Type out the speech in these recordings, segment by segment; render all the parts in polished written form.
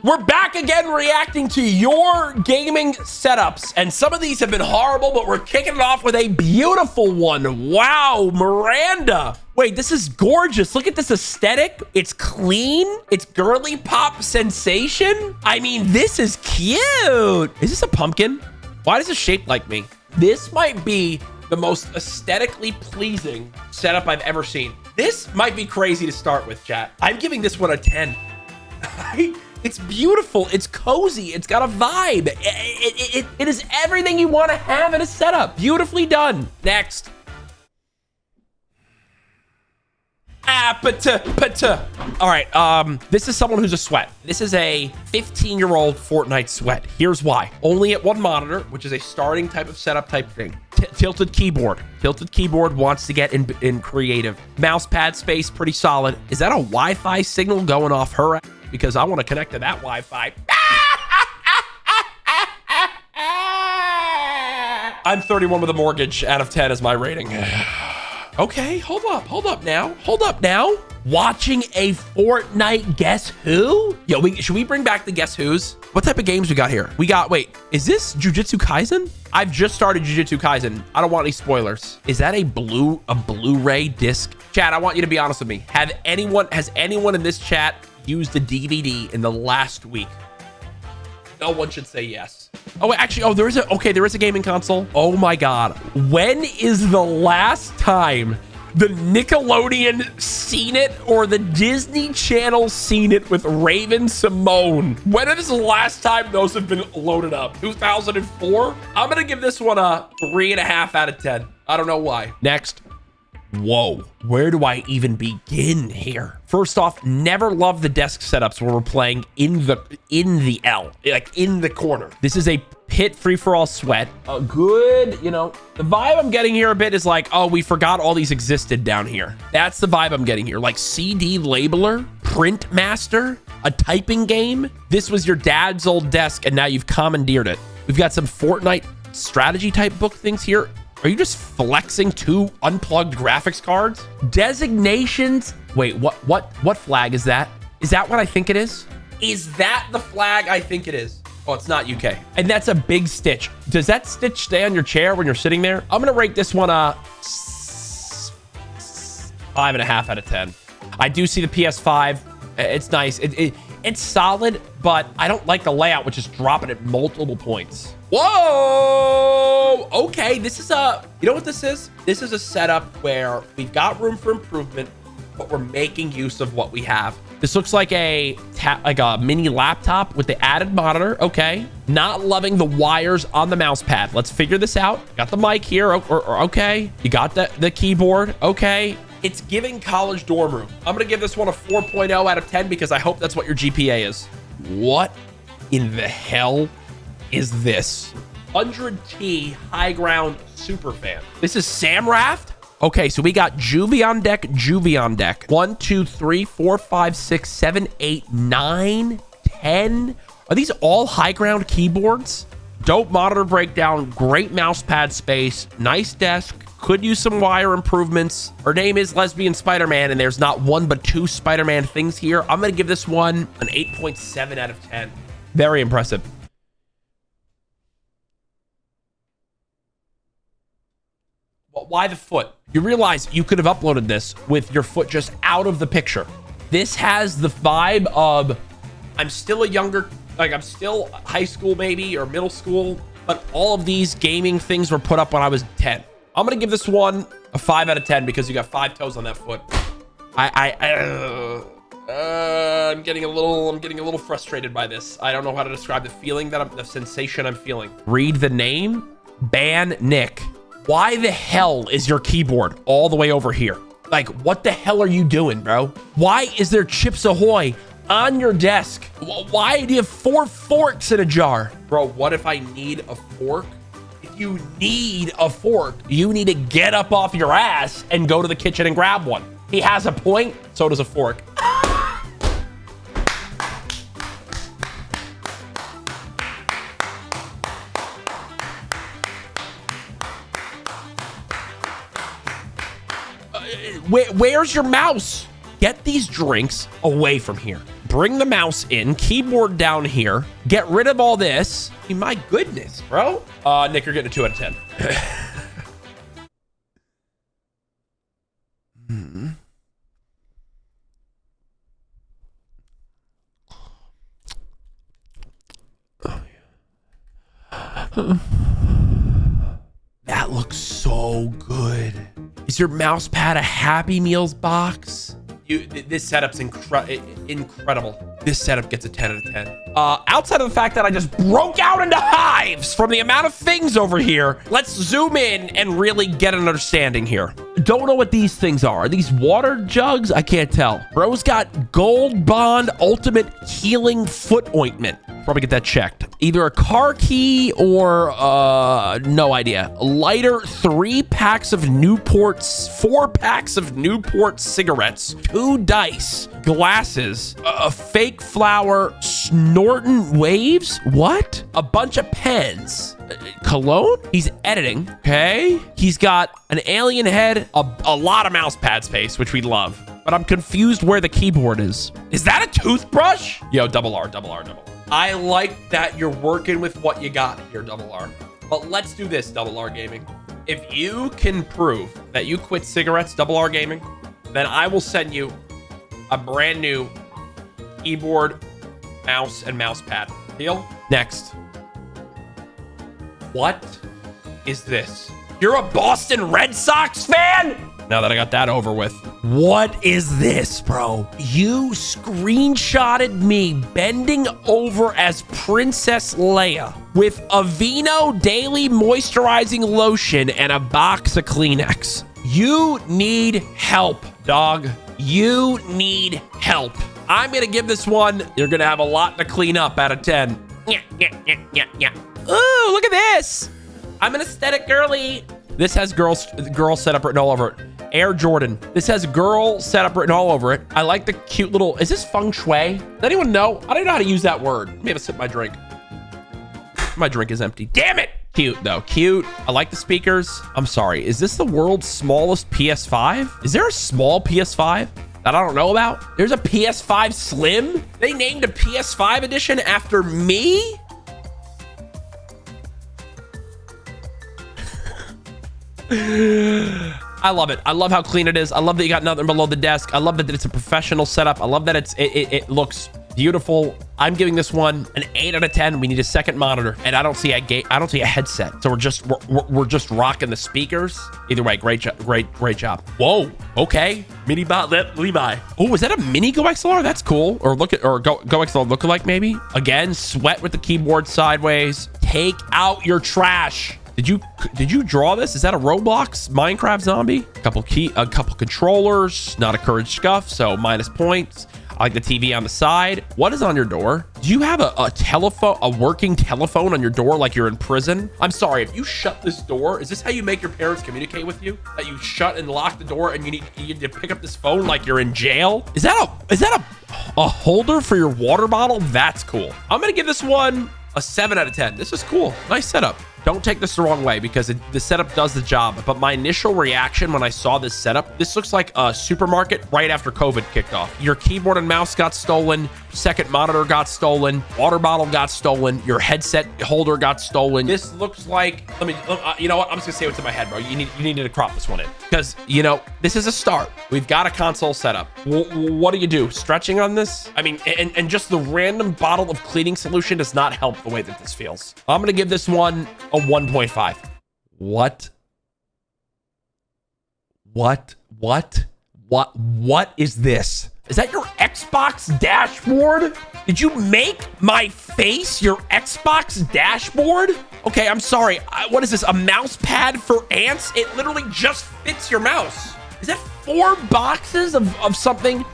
We're back again reacting to your gaming setups. And some of these have been horrible, but we're kicking it off with a beautiful one. Wow, Miranda. Wait, this is gorgeous. Look at this aesthetic. It's clean. It's girly pop sensation. I mean, this is cute. Is this a pumpkin? Why does it shape like me? This might be the most aesthetically pleasing setup I've ever seen. This might be crazy to start with, chat. I'm giving this one a 10. It's beautiful. It's cozy. It's got a vibe. It is everything you want to have in a setup. Beautifully done. Next. All right, this is someone who's a sweat. This is a 15-year-old Fortnite sweat. Here's why. Only at one monitor, which is a starting type of setup type thing. Tilted keyboard. Tilted keyboard wants to get in creative. Mouse pad space, pretty solid. Is that a Wi-Fi signal going off her? Because I want to connect to that Wi-Fi. I'm 31 with a mortgage. Out of 10 is my rating. Okay, hold up now. Watching a Fortnite Guess Who? Yo, should we bring back the Guess Who's? What type of games we got here? We got, wait, is this Jujutsu Kaisen? I've just started Jujutsu Kaisen. I don't want any spoilers. Is that a Blu-ray disc? Chat, I want you to be honest with me. Has anyone in this chat used a DVD in the last week? No one should say yes. Oh, actually, there is a gaming console. Oh my God. When is the last time the Nickelodeon seen it or the Disney Channel seen it with Raven Simone? When is the last time those have been loaded up? 2004? I'm gonna give this one a 3.5 out of 10. I don't know why. Next. Whoa, where do I even begin here? First off, never loved the desk setups where we're playing in the L, like in the corner. This is a pit free-for-all sweat. A good, the vibe I'm getting here a bit is like, oh, we forgot all these existed down here. That's the vibe I'm getting here. Like CD labeler, print master, a typing game. This was your dad's old desk and now you've commandeered it. We've got some Fortnite strategy type book things here. Are you just flexing 2 unplugged graphics cards? Designations. Wait, what flag is that? Is that what I think it is? Is that the flag I think it is? Oh, it's not UK. And that's a big stitch. Does that stitch stay on your chair when you're sitting there? I'm gonna rate this one a 5.5 out of 10. I do see the PS5. It's nice. It's solid, but I don't like the layout, which is dropping at multiple points. Whoa! Okay, this is you know what this is? This is a setup where we've got room for improvement, but we're making use of what we have. This looks like a mini laptop with the added monitor. Okay. Not loving the wires on the mouse pad. Let's figure this out. Got the mic here. Okay. You got the keyboard. Okay. It's giving college dorm room. I'm going to give this one a 4.0 out of 10 because I hope that's what your GPA is. What in the hell is this? 100T high ground super fan. This is Sam Raft. Okay, so we got Juvie on deck. 1, 2, 3, 4, 5, 6, 7, 8, 9, 10. Are these all high ground keyboards? Dope monitor breakdown, great mouse pad space, nice desk. Could use some wire improvements. Her name is Lesbian Spider-Man, and there's not one but 2 Spider-Man things here. I'm going to give this one an 8.7 out of 10. Very impressive. Well, why the foot? You realize you could have uploaded this with your foot just out of the picture. This has the vibe of, I'm still I'm still high school maybe, or middle school, but all of these gaming things were put up when I was 10. I'm gonna give this one a 5 out of 10 because you got 5 toes on that foot. I'm getting a little frustrated by this. I don't know how to describe the feeling the sensation I'm feeling. Read the name, Ban Nick. Why the hell is your keyboard all the way over here? Like, what the hell are you doing, bro? Why is there Chips Ahoy on your desk? Why do you have 4 forks in a jar? Bro, what if I need a fork? If you need a fork, you need to get up off your ass and go to the kitchen and grab one. He has a point, so does a fork. Where's your mouse? Get these drinks away from here. bring the mouse in, keyboard down here, get rid of all this. I mean, my goodness, bro. Nick, you're getting a 2 out of 10. That looks so good. Is your mouse pad a Happy Meals box? This setup's incredible. This setup gets a 10 out of 10. Outside of the fact that I just broke out into hives from the amount of things over here, let's zoom in and really get an understanding here. Don't know what these things are. Are these water jugs? I can't tell. Bro's got Gold Bond Ultimate Healing Foot Ointment. Probably get that checked. Either a car key or no idea. Lighter, 4 packs of Newport cigarettes, 2 dice, glasses, a fake flower, Snorton waves. What? A bunch of pens. Cologne? He's editing. Okay. He's got an alien head, a lot of mouse pad space, which we love. But I'm confused where the keyboard is. Is that a toothbrush? Yo, double R. I like that you're working with what you got here, double R. But let's do this, double R Gaming. If you can prove that you quit cigarettes, double R Gaming, then I will send you a brand new keyboard, mouse, and mouse pad. Deal? Next. What is this? You're a Boston Red Sox fan? Now that I got that over with. What is this, bro? You screenshotted me bending over as Princess Leia with Aveeno Daily Moisturizing Lotion and a box of Kleenex. You need help, dog. You need help. I'm going to give this one, you're going to have a lot to clean up out of 10. Ooh, look at this. I'm an aesthetic girly. This has girl setup written all over it. Air Jordan. This has girl setup written all over it. I like the cute little, is this feng shui? Does anyone know? I don't know how to use that word. Let me have a sip of my drink. My drink is empty. Damn it. Cute though, cute. I like the speakers. I'm sorry, is this the world's smallest PS5? Is there a small PS5 that I don't know about? There's a PS5 Slim? They named a PS5 edition after me? I love it. I love how clean it is. I love that you got nothing below the desk. I love that it's a professional setup. I love that it looks beautiful. I'm giving this one an 8 out of 10. We need a second monitor, and I don't see a headset. So we're just rocking the speakers. Either way, great job. Whoa. Okay. Mini bot Levi. Oh, is that a mini Go XLR? That's cool. Or Go XLR lookalike maybe. Again, sweat with the keyboard sideways. Take out your trash. Did you draw this? Is that a Roblox Minecraft zombie? A couple controllers, not a courage scuff, so minus points. I like the TV on the side. What is on your door? Do you have a telephone, a working telephone on your door like you're in prison? I'm sorry, if you shut this door, is this how you make your parents communicate with you? That you shut and lock the door and you need to pick up this phone like you're in jail? Is that a holder for your water bottle? That's cool. I'm gonna give this one a 7 out of 10. This is cool. Nice setup. Don't take this the wrong way because the setup does the job. But my initial reaction when I saw this setup, this looks like a supermarket right after COVID kicked off. Your keyboard and mouse got stolen. Second monitor got stolen. Water bottle got stolen. Your headset holder got stolen. This looks like, you know what? I'm just gonna say what's in my head, bro. You needed to crop this one in because, you know, this is a start. We've got a console setup. What do you do? Stretching on this? I mean, and just the random bottle of cleaning solution does not help the way that this feels. I'm gonna give this one a 1.5. What is this? Is that your Xbox dashboard? Did you make my face your Xbox dashboard? Okay, I'm sorry. What is this? A mouse pad for ants? It literally just fits your mouse. Is that 4 boxes of something?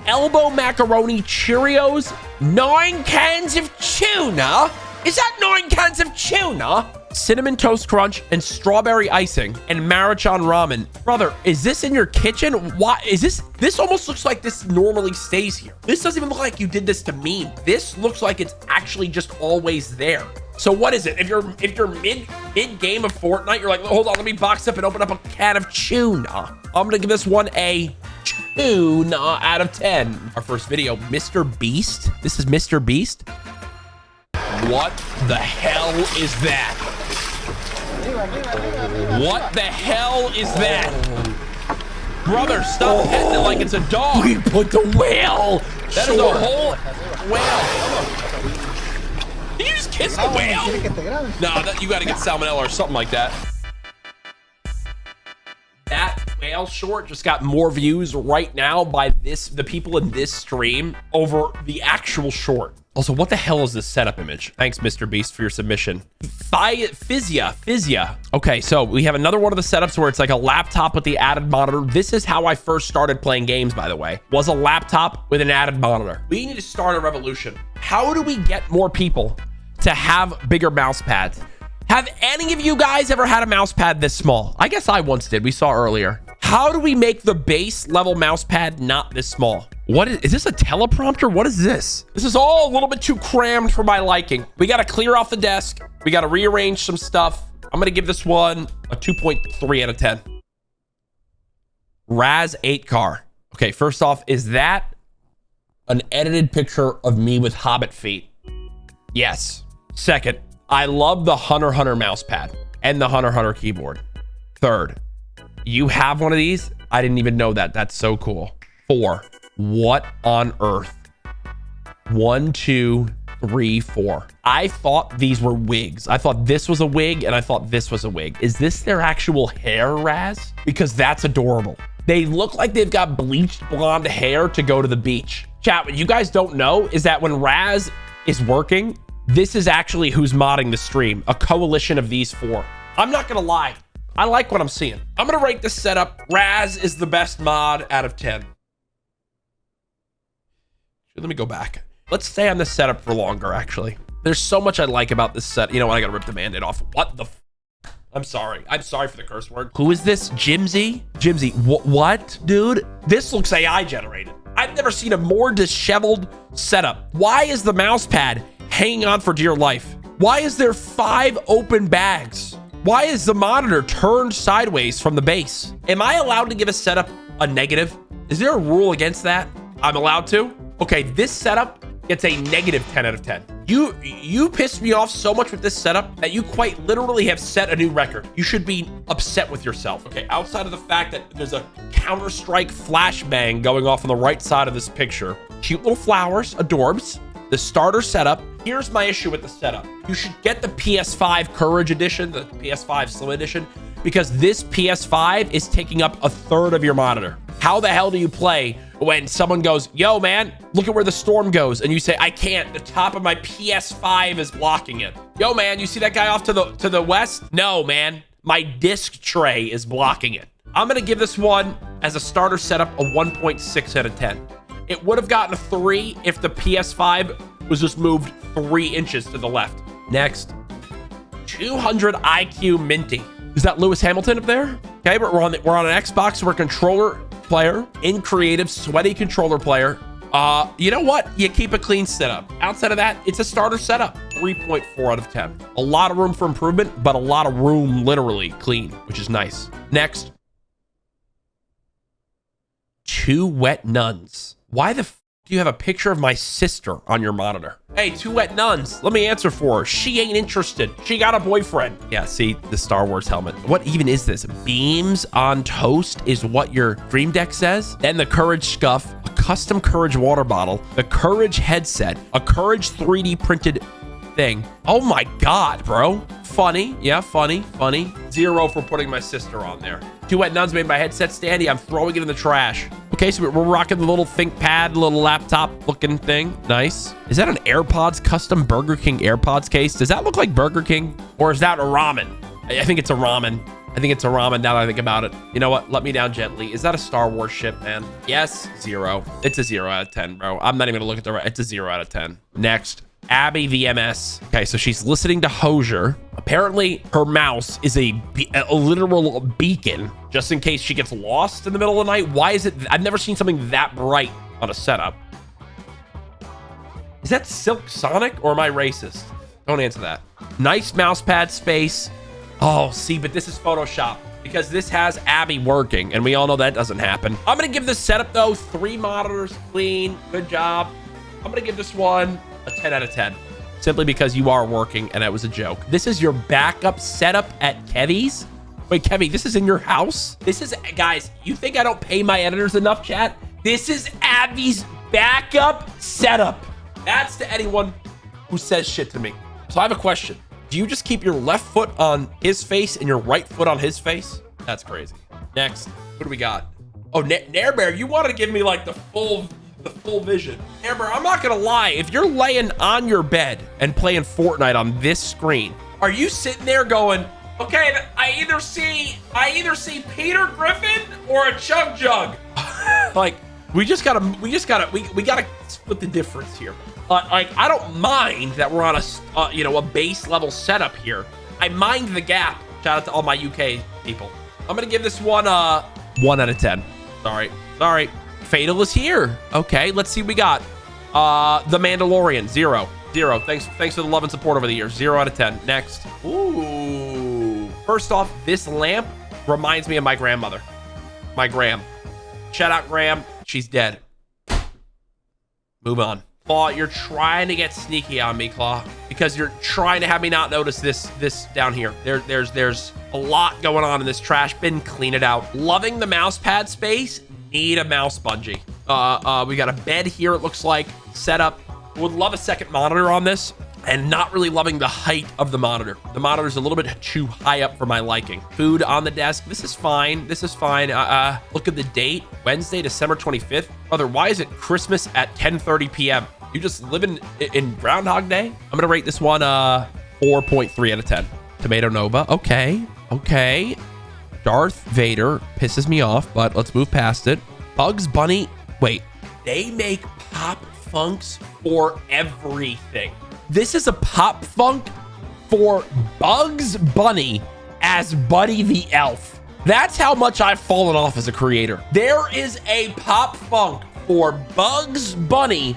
Elbow macaroni Cheerios? 9 cans of tuna? Is that 9 cans of tuna? Cinnamon Toast Crunch and strawberry icing and Maruchan ramen. Brother, is this in your kitchen? Why is this almost looks like this normally stays here. This doesn't even look like you did this to me. This looks like it's actually just always there. So what is it? If you're mid game of Fortnite, you're like, hold on, let me box up and open up a can of tuna. I'm gonna give this one a 2 out of 10. Our first video, Mr. Beast. This is Mr. Beast. What the hell is that? What the hell is that? Brother, stop petting it like it's a dog. We put the whale. That is a whole whale. Did you just kiss the whale? No, you got to get salmonella or something like that. That whale short just got more views right now by the people in this stream over the actual short. Also, what the hell is this setup image? Thanks, Mr. Beast, for your submission. Physia. Okay, so we have another one of the setups where it's like a laptop with the added monitor. This is how I first started playing games, by the way, was a laptop with an added monitor. We need to start a revolution. How do we get more people to have bigger mouse pads? Have any of you guys ever had a mouse pad this small? I guess I once did. We saw earlier. How do we make the base level mouse pad not this small? What is this, a teleprompter? What is this? This is all a little bit too crammed for my liking. We got to clear off the desk. We got to rearrange some stuff. I'm going to give this one a 2.3 out of 10. Raz 8 car. Okay, first off, is that an edited picture of me with hobbit feet? Yes. Second, I love the Hunter Hunter mouse pad and the Hunter Hunter keyboard. Third, you have one of these? I didn't even know that. That's so cool. 4, what on earth? 1, 2, 3, 4. I thought these were wigs. I thought this was a wig and I thought this was a wig. Is this their actual hair, Raz? Because that's adorable. They look like they've got bleached blonde hair to go to the beach. Chat, what you guys don't know is that when Raz is working, this is actually who's modding the stream, a coalition of these 4. I'm not gonna lie, I like what I'm seeing. I'm gonna rate this setup. Raz is the best mod out of 10. Let me go back. Let's stay on this setup for longer, actually. There's so much I like about this set. You know what? I gotta rip the Band-Aid off. What the I'm sorry. I'm sorry for the curse word. Who is this? Jimsy? Jimsy, what, dude? This looks AI generated. I've never seen a more disheveled setup. Why is the mouse pad hanging on for dear life? Why is there 5 open bags? Why is the monitor turned sideways from the base? Am I allowed to give a setup a negative? Is there a rule against that? I'm allowed to? Okay, this setup gets a negative 10 out of 10. You pissed me off so much with this setup that you quite literally have set a new record. You should be upset with yourself. Okay, outside of the fact that there's a Counter-Strike flashbang going off on the right side of this picture. Cute little flowers, adorbs. The starter setup. Here's my issue with the setup. You should get the PS5 Courage Edition, the PS5 Slim Edition, because this PS5 is taking up 1/3 of your monitor. How the hell do you play when someone goes, yo, man, look at where the storm goes, and you say, I can't, the top of my PS5 is blocking it. Yo, man, you see that guy off to the west? No, man, my disc tray is blocking it. I'm gonna give this one, as a starter setup, a 1.6 out of 10. It would have gotten a 3 if the PS5 was just moved 3 inches to the left. Next, 200 IQ Minty. Is that Lewis Hamilton up there? Okay, but we're on an Xbox. We're a controller player, in creative, sweaty controller player. You know what? You keep a clean setup. Outside of that, it's a starter setup. 3.4 out of 10. A lot of room for improvement, but a lot of room literally clean, which is nice. Next, 2 wet nuns. Why the f do you have a picture of my sister on your monitor? Hey, 2 wet nuns. Let me answer for her. She ain't interested. She got a boyfriend. Yeah, see the Star Wars helmet. What even is this? Beams on toast is what your Dream Deck says. Then the Courage Scuff, a custom Courage water bottle, the Courage headset, a Courage 3D printed thing. Oh my God, bro. Funny. Yeah, funny. 0 for putting my sister on there. 2 wet nuns made my headset standy. I'm throwing it in the trash. Okay, so we're rocking the little ThinkPad, little laptop looking thing. Nice. Is that an AirPods custom Burger King AirPods case? Does that look like Burger King? Or is that a ramen? I think it's a ramen. I think it's a ramen now that I think about it. You know what? Let me down gently. Is that a Star Wars ship, man? Yes. 0. It's a 0 out of 10, bro. I'm not even gonna look at the right. It's a 0 out of 10. Next. Abby VMS. Okay, so she's listening to Hosier. Apparently, her mouse is a literal beacon, just in case she gets lost in the middle of the night. Why is it? I've never seen something that bright on a setup. Is that Silk Sonic or am I racist? Don't answer that. Nice mouse pad space. Oh, see, but this is Photoshop. because this has Abby working, and we all know that doesn't happen. I'm gonna give this setup though 3 monitors, clean, good job. I'm gonna give this one a 10 out of 10, simply because you are working and that was a joke. This is your backup setup at Kevi's. Wait, Kevi, this is in your house? This is, guys, you think I don't pay my editors enough, chat? This is Abby's backup setup. That's to anyone who says shit to me. So I have a question. Do you just keep your left foot on his face and your right foot on his face? That's crazy. Next, what do we got? Oh, Nair Bear, you wanted to give me like the full vision. Nair Bear, I'm not gonna lie. If you're laying on your bed and playing Fortnite on this screen, are you sitting there going, okay, I either see Peter Griffin or a Chug Jug? Like, we gotta split the difference here. Like, I don't mind that we're on a base level setup here. I mind the gap. Shout out to all my UK people. I'm gonna give this one 1 out of 10. Sorry. Fatal is here. Okay, let's see what we got. The Mandalorian, 0. Thanks for the love and support over the years. 0 out of 10. Next. Ooh. First off, this lamp reminds me of my grandmother. My Gram. Shout out Gram. She's dead. Move on. Claw, you're trying to get sneaky on me, Claw, because you're trying to have me not notice this down here. There's a lot going on in this trash bin. Clean it out. Loving the mouse pad space. Need a mouse bungee. We got a bed here, it looks like, set up. Would love a second monitor on this, and not really loving the height of the monitor. The monitor's a little bit too high up for my liking. Food on the desk. This is fine. Look at the date. Wednesday, December 25th. Brother, why is it Christmas at 10:30 p.m.? You just living in Groundhog Day? I'm gonna rate this one 4.3 out of 10. Tomato Nova. Okay. Darth Vader pisses me off, but let's move past it. Bugs Bunny. Wait, they make pop funks for everything. This is a pop funk for Bugs Bunny as Buddy the Elf. That's how much I've fallen off as a creator. There is a pop funk for Bugs Bunny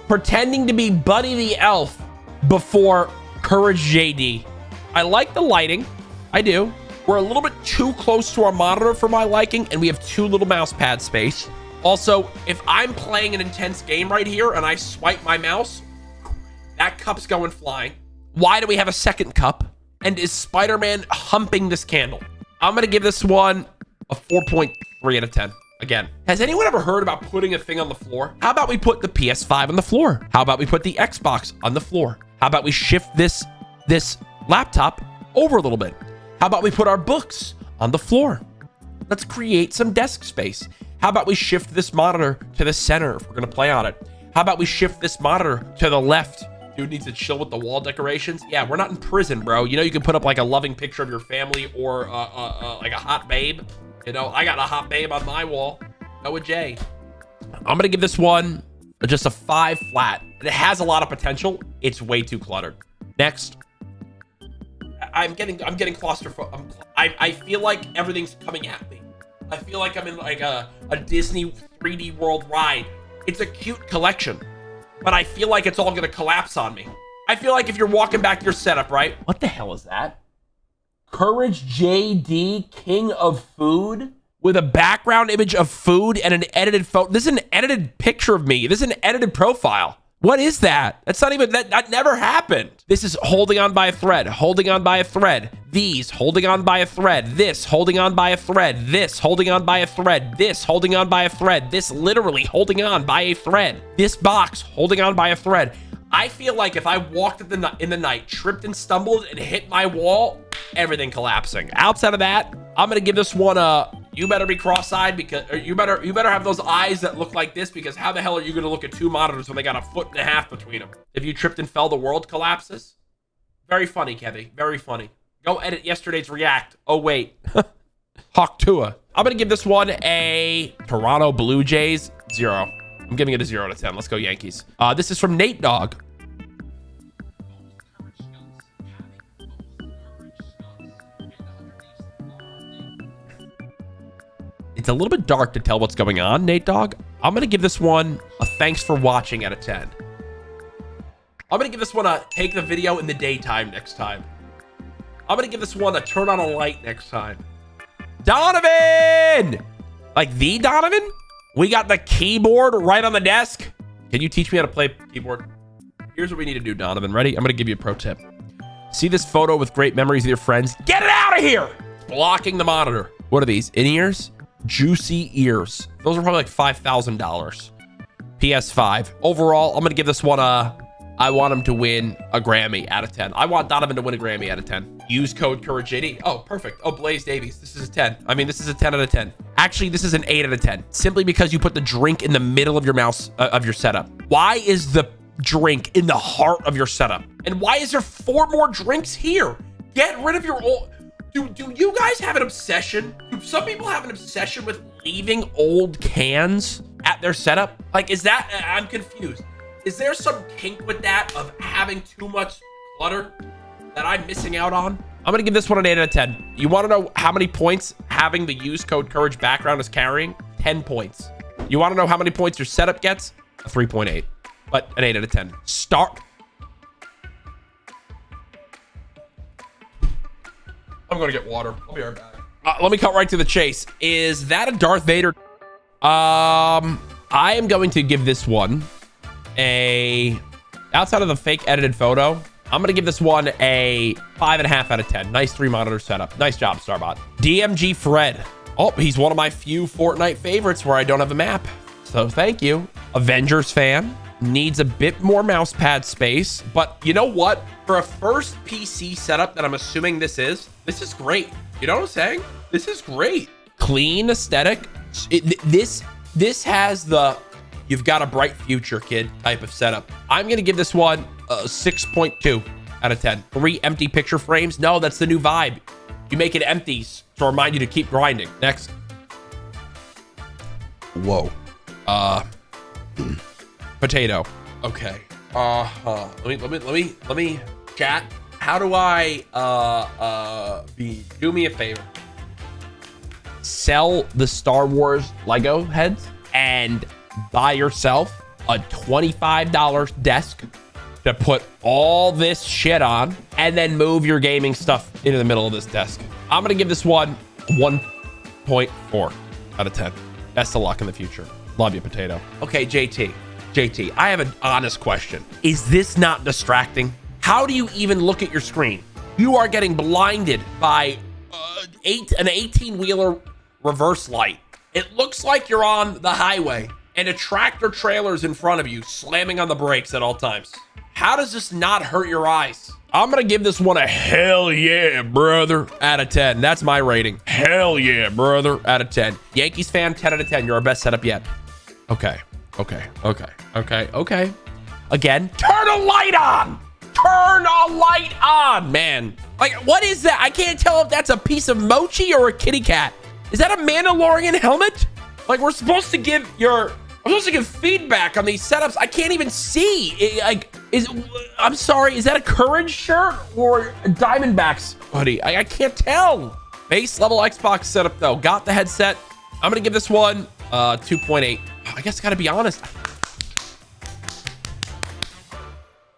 pretending to be Buddy the Elf before CouRageJD. I like the lighting. I do. We're a little bit too close to our monitor for my liking, and we have too little mouse pad space. Also, if I'm playing an intense game right here and I swipe my mouse, that cup's going flying. Why do we have a second cup? And is Spider-Man humping this candle? I'm gonna give this one a 4.3 out of 10. Again, has anyone ever heard about putting a thing on the floor? How about we put the PS5 on the floor? How about we put the Xbox on the floor? How about we shift this laptop over a little bit? How about we put our books on the floor? Let's create some desk space. How about we shift this monitor to the center if we're gonna play on it? How about we shift this monitor to the left? Dude needs to chill with the wall decorations. Yeah, we're not in prison, bro. You know, you can put up like a loving picture of your family or like a hot babe. You know, I got a hot babe on my wall. Noah J. I'm gonna give this one just a 5 flat. It has a lot of potential. It's way too cluttered. Next. I'm getting claustrophobic. I feel like everything's coming at me. I feel like I'm in like a Disney 3D World ride. It's a cute collection, but I feel like it's all gonna collapse on me. I feel like if you're walking back your setup, right? What the hell is that? CouRageJD, King of Food, with a background image of food and an edited photo. This is an edited picture of me. This is an edited profile. What is that? That's not even, that never happened. This is holding on by a thread, holding on by a thread. These, holding on by a thread. This, holding on by a thread. This, holding on by a thread. This, holding on by a thread. This, literally holding on by a thread. This box, holding on by a thread. I feel like if I walked in the night, tripped and stumbled and hit my wall, everything collapsing. Outside of that, I'm gonna give this one a, you better be cross-eyed, because you better have those eyes that look like this, because how the hell are you gonna look at 2 monitors when they got a 1.5 feet between them? If you tripped and fell, the world collapses. Very funny, Kevi. Very funny. Go edit yesterday's react. Oh wait, Hawk Tua. I'm gonna give this one a Toronto Blue Jays 0. I'm giving it a 0 out of 10. Let's go Yankees. This is from Nate Dogg. It's a little bit dark to tell what's going on, Nate Dogg. I'm gonna give this one a thanks for watching out of 10. I'm gonna give this one a take the video in the daytime next time. I'm gonna give this one a turn on a light next time. Donovan! Like the Donovan? We got the keyboard right on the desk. Can you teach me how to play keyboard? Here's what we need to do, Donovan. Ready? I'm going to give you a pro tip. See this photo with great memories with your friends? Get it out of here! Blocking the monitor. What are these? In-ears? Juicy ears. Those are probably like $5,000. PS5. Overall, I'm going to give this one a... I want him to win a Grammy out of 10. I want Donovan to win a Grammy out of 10. Use code CouRageJD. Oh, perfect. Oh, Blaze Davies. This is a 10. I mean, this is a 10 out of 10. Actually, this is an 8 out of 10. Simply because you put the drink in the middle of your mouse, of your setup. Why is the drink in the heart of your setup? And why is there 4 more drinks here? Get rid of your old... Do you guys have an obsession? Do some people have an obsession with leaving old cans at their setup? Like, is that... I'm confused. Is there some kink with that of having too much clutter that I'm missing out on? I'm gonna give this one an 8 out of 10. You want to know how many points having the use code Courage background is carrying? 10 points. You want to know how many points your setup gets? A 3.8, but an 8 out of 10. Start. I'm gonna get water. I'll be right back. Let me cut right to the chase. Is that a Darth Vader? I am going to give this one outside of the fake edited photo, I'm gonna give this one a 5.5 out of 10. Nice 3 monitor setup. Nice job, Starbot. DMG Fred. Oh, he's one of my few Fortnite favorites where I don't have a map. So thank you. Avengers fan. Needs a bit more mouse pad space, but you know what? For a first PC setup that I'm assuming this is great. You know what I'm saying? This is great. Clean aesthetic. This has the you've got a bright future, kid type of setup. I'm gonna give this one a 6.2 out of 10. 3 empty picture frames. No, that's the new vibe. You make it empties to remind you to keep grinding. Next. Whoa. Potato. Okay. Let me chat. How do I do me a favor? Sell the Star Wars Lego heads and buy yourself a $25 desk to put all this shit on and then move your gaming stuff into the middle of this desk. I'm gonna give this one 1.4 out of 10. Best of luck in the future. Love you, Potato. Okay, JT, I have an honest question. Is this not distracting? How do you even look at your screen? You are getting blinded by an 18-wheeler reverse light. It looks like you're on the highway and a tractor trailer's in front of you, slamming on the brakes at all times. How does this not hurt your eyes? I'm gonna give this one a hell yeah, brother, out of 10. That's my rating. Hell yeah, brother, out of 10. Yankees fan, 10 out of 10. You're our best setup yet. Okay. Again, turn a light on. Turn a light on, man. Like, what is that? I can't tell if that's a piece of mochi or a kitty cat. Is that a Mandalorian helmet? Like, we're supposed to give feedback on these setups. I can't even see. I'm sorry, is that a Courage shirt or a Diamondbacks hoodie? I can't tell. Base level Xbox setup though. Got the headset. I'm gonna give this one 2.8. I guess I gotta be honest.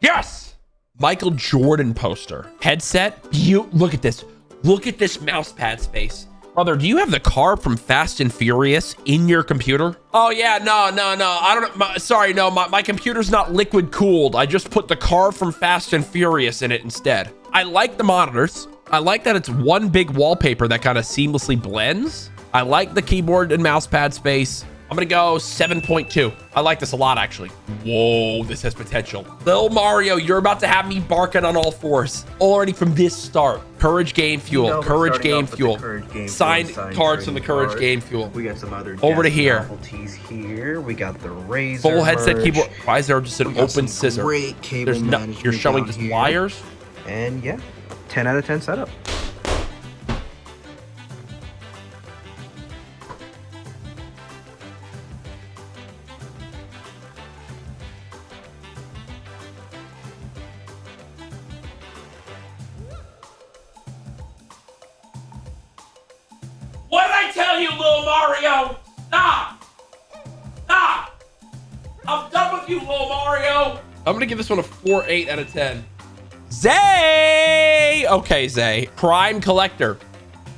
Yes! Michael Jordan poster. Headset. Look at this. Look at this mouse pad space. Brother, do you have the car from Fast and Furious in your computer? Oh yeah, no. I don't know. Sorry, no, my computer's not liquid cooled. I just put the car from Fast and Furious in it instead. I like the monitors. I like that it's one big wallpaper that kind of seamlessly blends. I like the keyboard and mouse pad space. I'm gonna go 7.2. I like this a lot, actually. Whoa, this has potential. Lil Mario, you're about to have me barking on all fours already from this start. Courage Game Fuel, Courage Game Fuel. Signed cards from the Courage Game Fuel. We got some other over to here. Novelties here. We got the Razer full headset merch. keyboard. Why is there just an open scissor? Great cable management. You're showing down just here. wires. And yeah, 10 out of 10 setup. What did I tell you, Lil Mario? Stop! Stop! I'm done with you, Lil Mario. I'm gonna give this one a 4.8 out of 10. Zay! Okay, Zay. Prime Collector.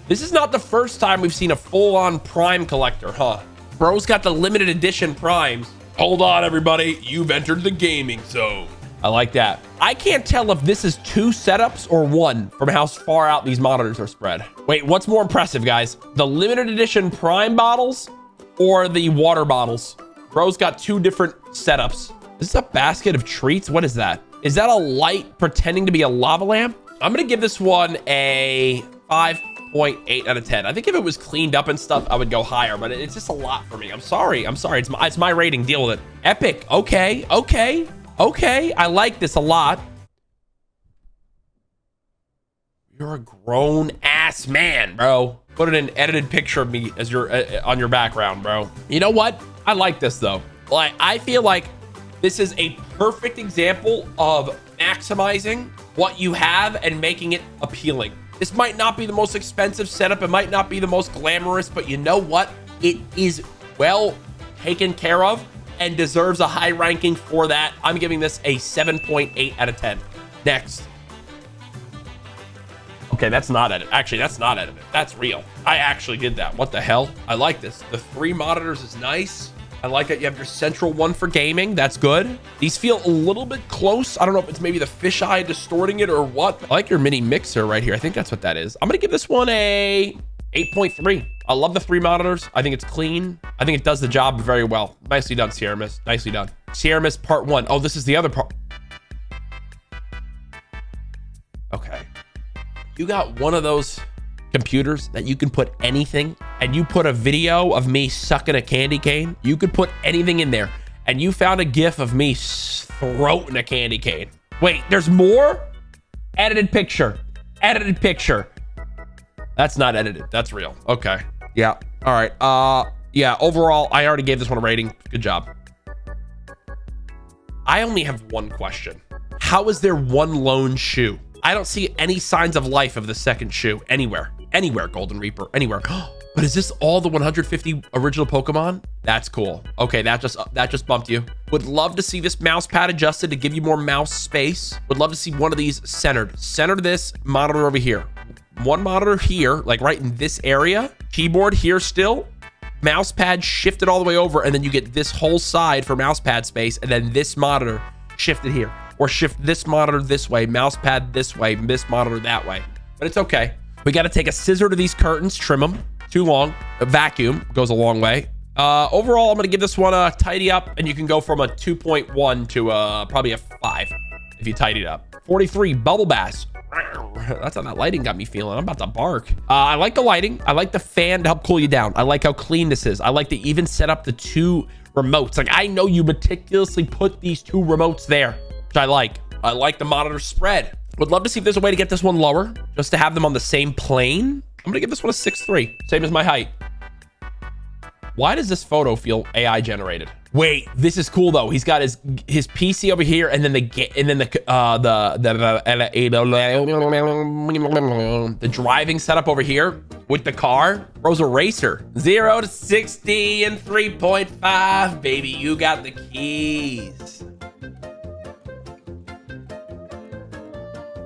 This is not the first time we've seen a full-on prime collector, huh? Bro's got the limited edition primes. Hold on, everybody. You've entered the gaming zone. I like that. I can't tell if this is 2 setups or 1 from how far out these monitors are spread. Wait, what's more impressive, guys? The limited edition prime bottles or the water bottles? Bro's got 2 different setups. Is this a basket of treats? What is that? Is that a light pretending to be a lava lamp? I'm gonna give this one a 5.8 out of 10. I think if it was cleaned up and stuff, I would go higher, but it's just a lot for me. I'm sorry. It's my rating. Deal with it. Epic. Okay. I like this a lot. You're a grown ass man, bro. Put an edited picture of me as your on your background, bro. You know what? I like this though. Like, I feel like this is a perfect example of maximizing what you have and making it appealing. This might not be the most expensive setup. It might not be the most glamorous, but you know what? It is well taken care of and deserves a high ranking for that. I'm giving this a 7.8 out of 10. Next. Okay, that's not edited. Actually, that's not edited. That's real. I actually did that. What the hell? I like this. The 3 monitors is nice. I like that you have your central one for gaming. That's good. These feel a little bit close. I don't know if it's maybe the fisheye distorting it or what. I like your mini mixer right here. I think that's what that is. I'm going to give this one a 8.3. I love the 3 monitors. I think it's clean. I think it does the job very well. Nicely done, Sierra Mist. Nicely done. Sierra Mist part 1. Oh, this is the other part. Okay. You got one of those computers that you can put anything, and you put a video of me sucking a candy cane. You could put anything in there, and you found a GIF of me throating a candy cane. Wait, there's more? Edited picture. Edited picture. That's not edited. That's real. Okay. Yeah. All right. Yeah, overall, I already gave this one a rating. Good job. I only have one question. How is there one lone shoe? I don't see any signs of life of the second shoe anywhere. Anywhere, Golden Reaper, anywhere. But is this all the 150 original Pokemon? That's cool. Okay, that just bumped you. Would love to see this mouse pad adjusted to give you more mouse space. Would love to see one of these centered. Center this monitor over here. One monitor here, like right in this area. Keyboard here still. Mouse pad shifted all the way over, and then you get this whole side for mouse pad space, and then this monitor shifted here. Or shift this monitor this way, mouse pad this way, this monitor that way. But it's okay. We got to take a scissor to these curtains, trim them. Too long. A vacuum goes a long way. Overall, I'm going to give this one a tidy up, and you can go from a 2.1 to probably a 5 if you tidy it up. 43, Bubble Bass. That's how that lighting got me feeling. I'm about to bark. I like the lighting. I like the fan to help cool you down. I like how clean this is. I like to even set up the 2 remotes. Like, I know you meticulously put these 2 remotes there, which I like. I like the monitor spread. Would love to see if there's a way to get this one lower, just to have them on the same plane. I'm gonna give this one a 6.3, same as my height. Why does this photo feel AI generated? Wait, this is cool though. He's got his PC over here, and then the driving setup over here with the car. Bro's a racer. 0 to 60 in 3.5, baby. You got the keys.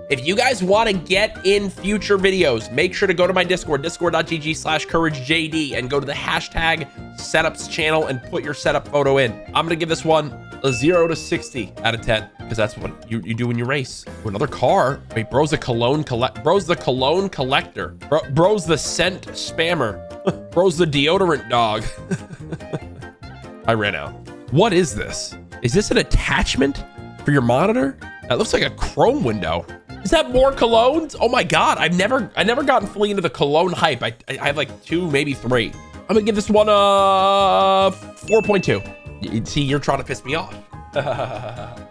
If you guys want to get in future videos, make sure to go to my Discord, discord.gg/CouRageJD, and go to the hashtag setups channel and put your setup photo in. I'm going to give this one a 0 to 60 out of 10, because that's what you do when you race. Ooh, another car. Wait, bro's the cologne collector. Bro's the scent spammer. Bro's the deodorant dog. I ran out. What is this? Is this an attachment for your monitor? That looks like a Chrome window. Is that more colognes? Oh my God, I've never gotten fully into the cologne hype. I have like 2, maybe 3. I'm gonna give this one a 4.2. See, you're trying to piss me off.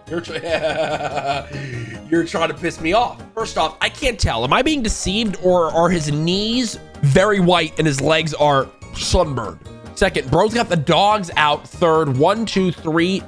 You're trying to piss me off. First off, I can't tell. Am I being deceived, or are his knees very white and his legs are sunburned? Second, bro's got the dogs out. Third, 1, 2, 3,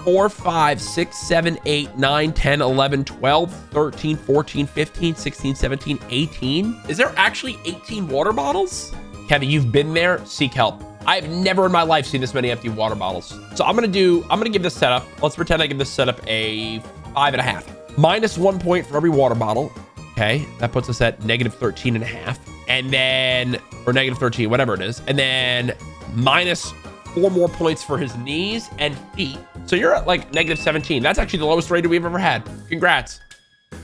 4, 5, 6, 7, 8, 9, 10, 11, 12, 13, 14, 15, 16, 17, 18. Is there actually 18 water bottles? Kevi, you've been there. Seek help. I've never in my life seen this many empty water bottles. So I'm gonna give this setup. Let's pretend I give this setup a 5.5. Minus 1 point for every water bottle. Okay, that puts us at negative 13 and a half. And then, or negative 13, whatever it is. And then minus 4 more points for his knees and feet. So you're at like negative 17. That's actually the lowest rated we've ever had. Congrats.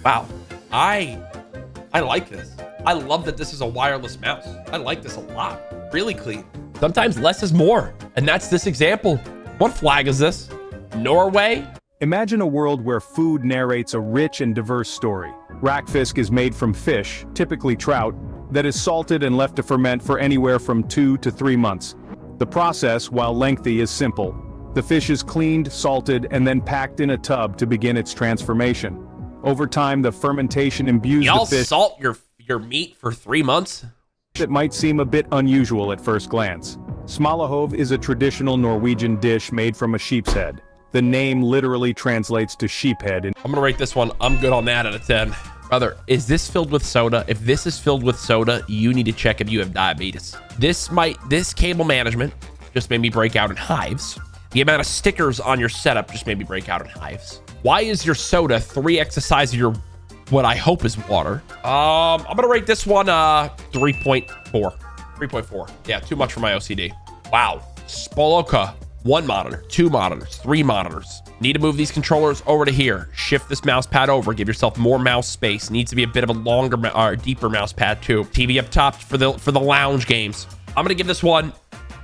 Wow. I like this. I love that this is a wireless mouse. I like this a lot. Really clean. Sometimes less is more. And that's this example. What flag is this? Norway? Imagine a world where food narrates a rich and diverse story. Rackfisk is made from fish, typically trout, that is salted and left to ferment for anywhere from 2 to 3 months. The process, while lengthy, is simple. The fish is cleaned, salted, and then packed in a tub to begin its transformation. Over time, the fermentation imbues the fish. Y'all salt your meat for 3 months? That might seem a bit unusual at first glance. Smalahove is a traditional Norwegian dish made from a sheep's head. The name literally translates to sheep head. I'm gonna rate this one. I'm good on that out of 10. Brother, is this filled with soda? If this is filled with soda, you need to check if you have diabetes. This cable management just made me break out in hives. The amount of stickers on your setup just made me break out in hives. Why is your soda 3x the size of your, what I hope is water? I'm gonna rate this one 3.4. 3.4. Yeah, too much for my OCD. Wow. Spoloka. 1 monitor, 2 monitors, 3 monitors. Need to move these controllers over to here. Shift this mouse pad over. Give yourself more mouse space. Needs to be a bit of a longer or deeper mouse pad too. TV up top for the lounge games. I'm gonna give this one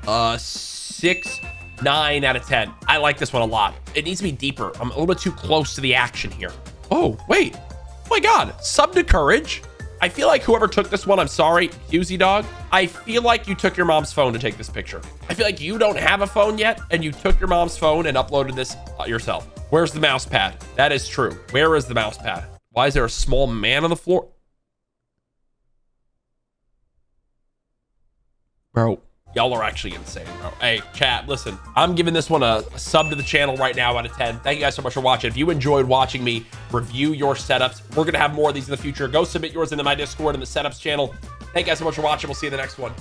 6.9 out of 10. I like this one a lot. It needs to be deeper. I'm a little bit too close to the action here. Oh, wait. Oh my God. Sub to Courage. I feel like whoever took this one, I'm sorry, Husey Dog. I feel like you took your mom's phone to take this picture. I feel like you don't have a phone yet, and you took your mom's phone and uploaded this yourself. Where's the mouse pad? That is true. Where is the mouse pad? Why is there a small man on the floor? Bro, y'all are actually insane, bro. Hey, chat, listen. I'm giving this one a sub to the channel right now out of 10. Thank you guys so much for watching. If you enjoyed watching me review your setups, we're going to have more of these in the future. Go submit yours into my Discord in the setups channel. Thank you guys so much for watching. We'll see you in the next one.